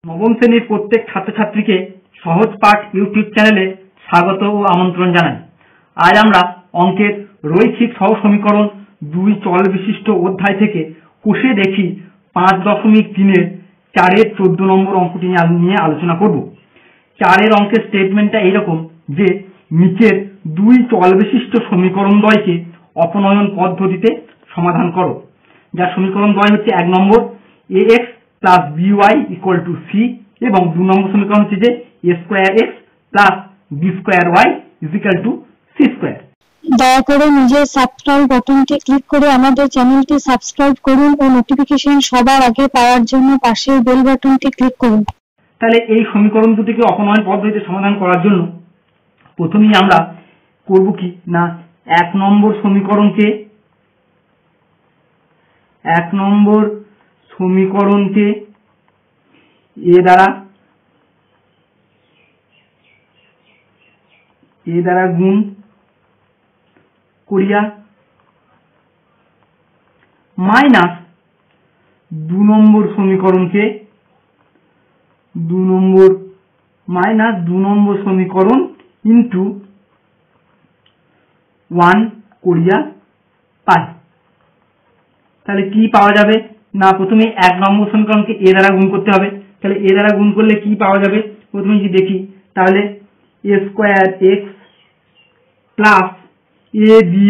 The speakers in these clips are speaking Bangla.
নবম শ্রেণীর প্রত্যেক ছাত্রছাত্রীকে সহজ পাঠ ইউটিউব চ্যানেলে স্বাগত ও আমন্ত্রণ জানাই। আজ আমরা অঙ্কের রৈখিক সহ সমীকরণ 2 চল বিশিষ্ট অধ্যায় থেকে কষে দেখি 5.3-এর 4-এর 14 নম্বর অঙ্কটি নিয়ে আলোচনা করব। 4-এর অঙ্কের স্টেটমেন্টটা এইরকম যে নিচের 2 চল বিশিষ্ট সমীকরণ দ্বয়কে অপনয়ন পদ্ধতিতে সমাধান করো। যার সমীকরণ দ্বয় হচ্ছে 1 নম্বর ax plus by equal to c এবং 2 নম্বর সমীকরণ হচ্ছে যে a square x plus b square y is equal to c square। দয়া করে নিজের সাবস্ক্রাইব বাটনটি ক্লিক করে আমাদের চ্যানেলটি সাবস্ক্রাইব করুন ও নোটিফিকেশন সবার আগে পাওয়ার জন্য পাশের বেল বাটনটি ক্লিক করুন। তাহলে এই সমীকরণ দুটিকে অপনয়ন পদ্ধতিতে সমাধান করার জন্য প্রথমেই আমরা করব কি না 1 নম্বর সমীকরণকে এ দ্বারা গুণ করিয়া মাইনাস 2 নম্বর সমীকরণকে 2 নম্বর সমীকরণ ইন্টু 1 করিয়া পাই। তাহলে কি পাওয়া যাবে না প্রথমে 1 নম্বর সমীকরণকে a দ্বারা গুণ করতে হবে। তাহলে a দ্বারা গুণ করলে কি পাওয়া যাবে প্রথমে যদি দেখি তাহলে a square x plus aby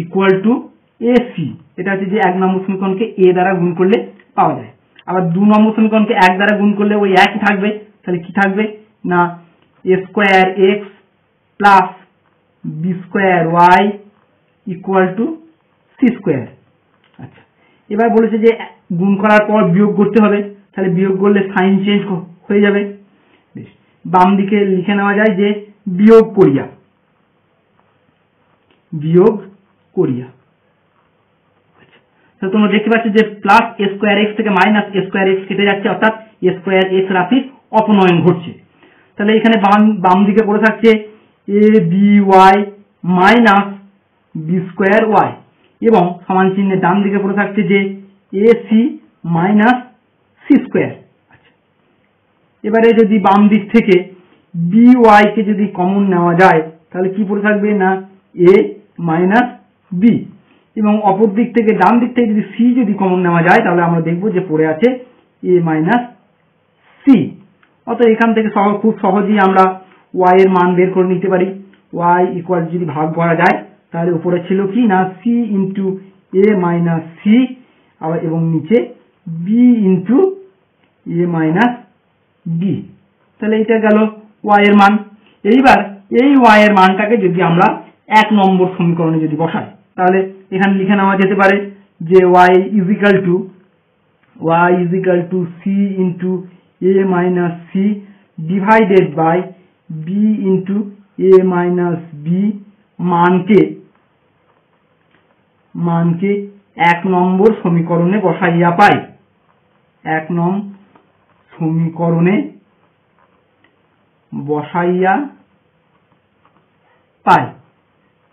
equal to ac। এটা হচ্ছে যে 1 নম্বর সমীকরণকে a দ্বারা গুণ করলে পাওয়া যায়। আবার 2 নম্বর সমীকরণকে 1 দ্বারা গুণ করলে ওই একই থাকবে। তাহলে কি থাকবে না a square x plus b square y equal to c square. আচ্ছা, এবার বলেছে যে গুণ করার পর বিয়োগ করতে হবে। তাহলে বিয়োগ করলে সাইন চেঞ্জ হয়ে যাবে। বাম দিকে লিখে নেওয়া যায় যে বিয়োগ করিয়া। আচ্ছা, তাহলে তোমরা দেখতে পাচ্ছ যে প্লাস a স্কয়ার x থেকে মাইনাস a স্কয়ার x কেটে যাচ্ছে, অর্থাৎ a স্কয়ার x রাশির অপনয়ন ঘটছে। তাহলে এখানে বাম দিকে পড়ে থাকছে a by minus b square y এবং সমান চিহ্নের ডান দিকে পড়ে থাকছে যে ac মাইনাস c স্কয়ার। আচ্ছা, এবারে যদি বাম দিক থেকে by কে যদি কমন নেওয়া যায় তাহলে কি পড়ে থাকবে না a মাইনাস b এবং অপর দিক থেকে ডান দিক থেকে যদি c যদি কমন নেওয়া যায় তাহলে আমরা দেখব যে পড়ে আছে a মাইনাস c। অর্থাৎ এখান থেকে খুব সহজেই আমরা y এর মান বের করে নিতে পারি। y ইকুয়াল যদি ভাগ করা যায় তাহলে উপরে ছিল কি না c into a minus c আবার এবং নিচে b into a minus b। তাহলে এটা গেল y এর মান। এইবার এই y এর মানটাকে যদি আমরা 1 নম্বর সমীকরণে যদি বসাই তাহলে এখানে লিখে নেওয়া যেতে পারে যে y is equal to c into a minus c divided by b into a minus b মানকে 1 নম্বর সমীকরণে বসাইয়া পাই। 1 নং সমীকরণে বসাইয়া পাই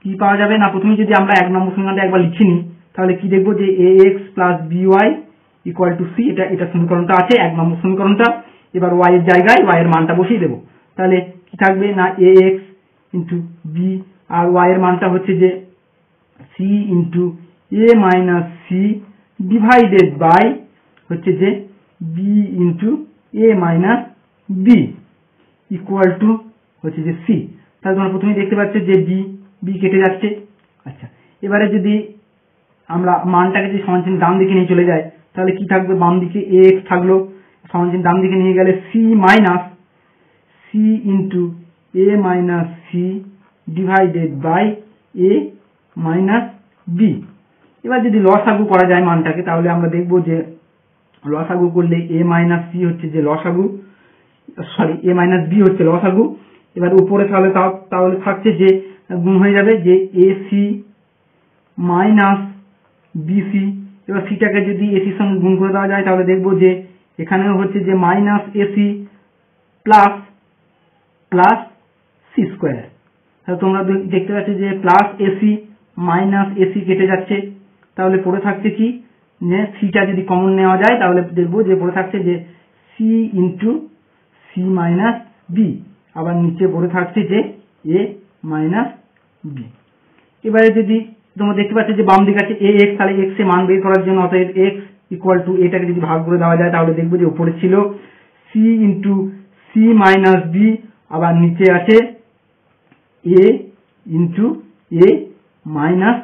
কি পাওয়া যাবে না প্রথমে যদি আমরা 1 নম্বর সমীকরণটা একবার লিখে নিই তাহলে কি দেখবো যে ax plus by equal to c। এটা সমীকরণটা আছে 1 নম্বর সমীকরণটা। এবার y এর জায়গায় y এর মানটা বসিয়ে দেবো। তাহলে কি থাকবে না ax ইন্টু b আর y এর মানটা হচ্ছে যে c into a minus c divided by হচ্ছে যে b into a minus b equal to হচ্ছে যে c। তাহলে তোমরা প্রথমে দেখতে পাচ্ছ যে b কেটে যাচ্ছে। আচ্ছা, এবারে যদি আমরা মানটাকে যদি সমান চিহ্ন ডান দিকে নিয়ে চলে যায় তাহলে কি থাকবে বাম দিকে ax থাকলো, সমান চিহ্ন ডান দিকে নিয়ে গেলে c minus c into a minus c divided by a minus b। এবার যদি লসাগু করা যায় মানটাকে তাহলে আমরা দেখব যে লসাগু করলে a মাইনাস c হচ্ছে যে লসাগু, a মাইনাস b হচ্ছে লসাগু। এবার উপরে তাহলে থাকছে যে গুণ হয়ে যাবে যে ac মাইনাস bc। এবার সিটাকে যদি ac এর সঙ্গে গুণ করে দেওয়া যায় তাহলে দেখব যে এখানেও হচ্ছে যে minus ac plus c square. তাহলে তোমরা দেখতে পাচ্ছ যে প্লাস ac মাইনাস ac কেটে যাচ্ছে। তাহলে পড়ে থাকছে কি সিটা যদি কমন নেওয়া যায় তাহলে দেখবো যে পড়ে থাকছে যে C into C minus B, আবার নিচে পড়ে থাকছে যে এ মাইনাস বি। এবারে যদি তোমরা দেখতে পাচ্ছ যে বাম দিকে আছে এ এক্স, তাহলে এক্স এর মান বের করার জন্য অতএব এক্স ইকুয়াল টু এটাকে যদি ভাগ করে দেওয়া যায় তাহলে দেখবো যে উপরে ছিল C into C minus B, আবার নিচে আছে A into A minus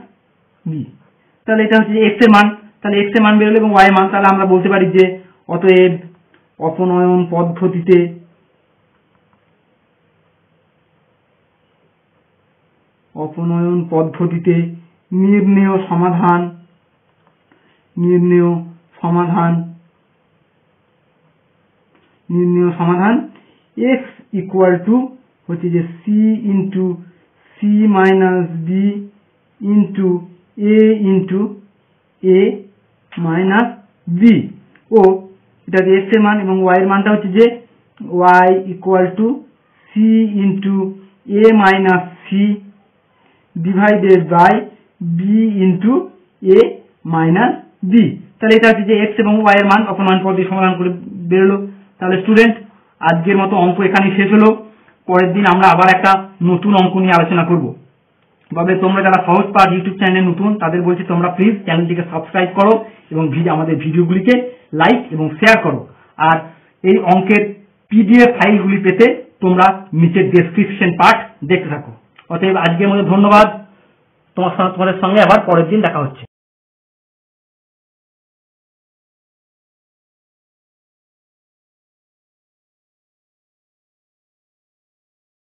B. তাহলে এটা হচ্ছে এক্স এর মান, তাহলে এক্স এর মান বেরোলো এবং ওয়াই এর মান, তাহলে আমরা বলতে পারি যে অতএব অপনয়ন পদ্ধতিতে নির্ণেয় সমাধান x ইকুয়াল টু হচ্ছে যে C into C minus B into A minus B, ও এটা যে এক্স এর মান এবং ওয়াই এর মানটা হচ্ছে যে y equal to C into A minus C divided by B into A minus B. তাহলে এটা হচ্ছে যে এক্স এবং ওয়াই এর মান অপনয়ন পদ্ধতি সমাধান করে বেরোলো। তাহলে স্টুডেন্ট, আজকের মতো অঙ্ক এখানেই শেষ হলো। পরের দিন আমরা আবার একটা নতুন অঙ্ক নিয়ে আলোচনা করব। তবে তোমরা যারা সহজ পাঠ ইউটিউব চ্যানেলে নতুন তাদের বলছি তোমরা প্লিজ চ্যানেলটিকে সাবস্ক্রাইব করো এবং আমাদের ভিডিওগুলিকে লাইক এবং শেয়ার করো। আর এই অঙ্কের পিডিএফ ফাইলগুলি পেতে তোমরা নিচের ডেসক্রিপশন পার্ট দেখতে থাকো। অতএব আজকের মতো ধন্যবাদ, তোমাদের সঙ্গে আবার পরের দিন দেখা হচ্ছে।